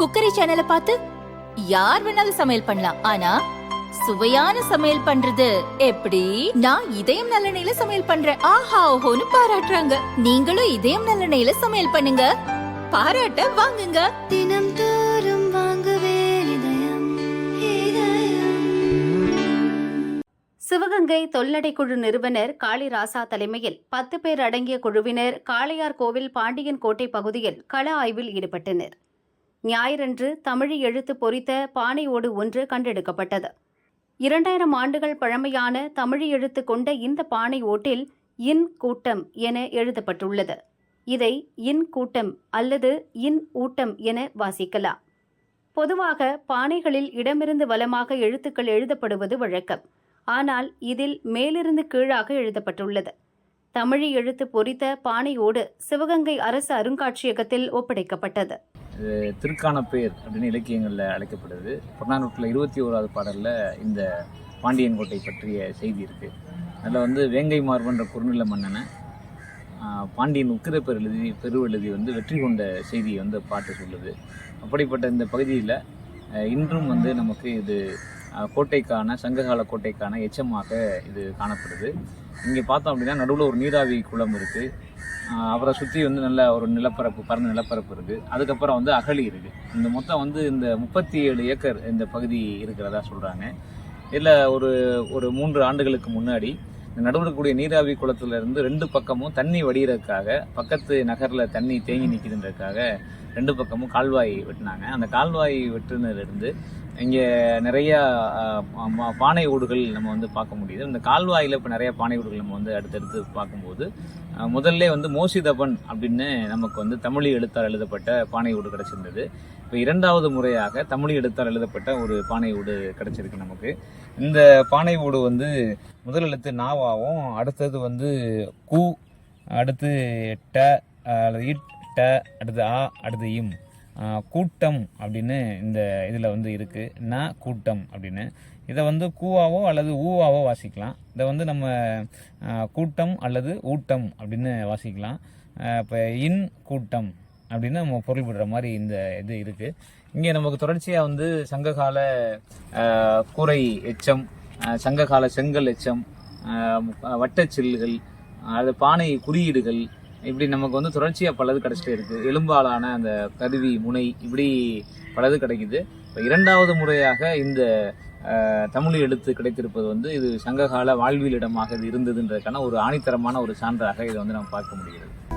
Cookery சேனலை பார்த்து யார் வேணாலும் சமையல் பண்ணலாம். ஆனா சுவையான சமையல் பண்றது எப்படி? நான் இதயம் நல்லெண்ணெயில சமையல் பண்றேன். ஆஹா ஓஹோன்னு பாராட்டுறாங்க. நீங்களும் இதயம் நல்லெண்ணெயில சமையல் பண்ணுங்க, பாராட்ட வாங்குங்க. தினம் தோறும் வாங்குவே இதயம். சிவகங்கை தொல்நடை குழு நிறுவனர் காளிராசா தலைமையில் 10 பேர் அடங்கிய குழுவினர் காளையார் கோவில் பாண்டியன் கோட்டை பகுதியில் கள ஆய்வில் ஈடுபட்டனர். ஞாயிறன்று தமிழ் எழுத்து பொறித்த பானை ஓடு ஒன்று கண்டெடுக்கப்பட்டது. 2000 ஆண்டுகள் பழமையான தமிழ் எழுத்து கொண்ட இந்த பானை ஓட்டில் இன் கூட்டம் என எழுதப்பட்டுள்ளது. இதை இன் கூட்டம் அல்லது இன் ஊட்டம் என வாசிக்கலாம். பொதுவாக பானைகளில் இடமிருந்து வலமாக எழுத்துக்கள் எழுதப்படுவது வழக்கம். ஆனால் இதில் மேலிருந்து கீழாக எழுதப்பட்டுள்ளது. தமிழ் எழுத்து பொறித்த பானையோடு சிவகங்கை அரசு அருங்காட்சியகத்தில் ஒப்படைக்கப்பட்டது. திருக்கானப்பேர் அப்படின்னு இலக்கியங்களில் அழைக்கப்படுது. புறநானூற்றில் 21வது பாடலில் இந்த பாண்டியன் கோட்டை பற்றிய செய்தி இருக்குது. அதில் வேங்கை மார்பன்ற குறுநில மன்னனை பாண்டியன் உக்கிர பெருவெழுதி வெற்றி கொண்ட செய்தியை பாட்டு சொல்லுது. அப்படிப்பட்ட இந்த பகுதியில் இன்றும் நமக்கு இது கோட்டைக்கான சங்ககால கோட்டைக்கான எச்சமாக இது காணப்படுது. இங்கே பார்த்தோம் அப்படின்னா நடுவில் ஒரு நீராவி குளம் இருக்குது. அவரை சுற்றி நல்ல ஒரு நிலப்பரப்பு, பரந்த நிலப்பரப்பு இருக்குது. அதுக்கப்புறம் அகழி இருக்குது. இந்த மொத்தம் இந்த 37 ஏக்கர் இந்த பகுதி இருக்கிறதா சொல்கிறாங்க. இதில் ஒரு 3 ஆண்டுகளுக்கு முன்னாடி இந்த நடுவில் இருக்கக்கூடிய நீராவி குளத்துலேருந்து 2 பக்கமும் தண்ணி வடிகிறதுக்காக, பக்கத்து நகரில் தண்ணி தேங்கி நிற்கிதுன்றதுக்காக 2 பக்கமும் கால்வாய் வெட்டினாங்க. அந்த கால்வாய் வெட்டினதுலேருந்து இங்கே நிறையா பானை ஓடுகள் நம்ம பார்க்க முடியுது. இந்த கால்வாயில் இப்போ நிறைய பானை ஓடுகள் நம்ம அடுத்தடுத்து பார்க்கும்போது முதல்ல மோசிதபன் அப்படின்னு நமக்கு தமிழ் எழுத்தால் எழுதப்பட்ட பானை ஓடு கிடச்சிருந்தது. இப்போ 2வது முறையாக தமிழ் எழுத்தால் எழுதப்பட்ட ஒரு பானை ஓடு கிடச்சிருக்கு நமக்கு. இந்த பானை ஓடு முதல் எழுத்து நாவாவும், அடுத்தது கு, அடுத்து ட, இட், ட, அடுத்து ஆ, அடுத்து இம். கூட்டம் அப்படின்னு இந்த இதில் இருக்குது. ந கூட்டம் அப்படின்னு இதை கூவாவோ அல்லது ஊவாவோ வாசிக்கலாம். இதை நம்ம கூட்டம் அல்லது ஊட்டம் அப்படின்னு வாசிக்கலாம். இப்போ இன் கூட்டம் அப்படின்னு நம்ம பொருள்படுற மாதிரி இந்த இது இருக்குது. இங்கே நமக்கு தொடர்ச்சியாக சங்ககால கூரை எச்சம், சங்ககால செங்கல் எச்சம், வட்டச்சில்லுகள், அது பானை குறியீடுகள், இப்படி நமக்கு தொடர்ச்சியாக பலது கிடச்சிட்டே இருக்குது. எலும்பாலான அந்த கருவி முனை, இப்படி பலது கிடைக்குது. இப்போ 2வது முறையாக இந்த தமிழ் எழுத்து கிடைத்திருப்பது இது சங்ககால வாழ்வியல் இடமாக இது இருந்ததுன்றதுக்கான ஒரு ஆணித்தரமான ஒரு சான்றாக இதை நம்ம பார்க்க முடிகிறது.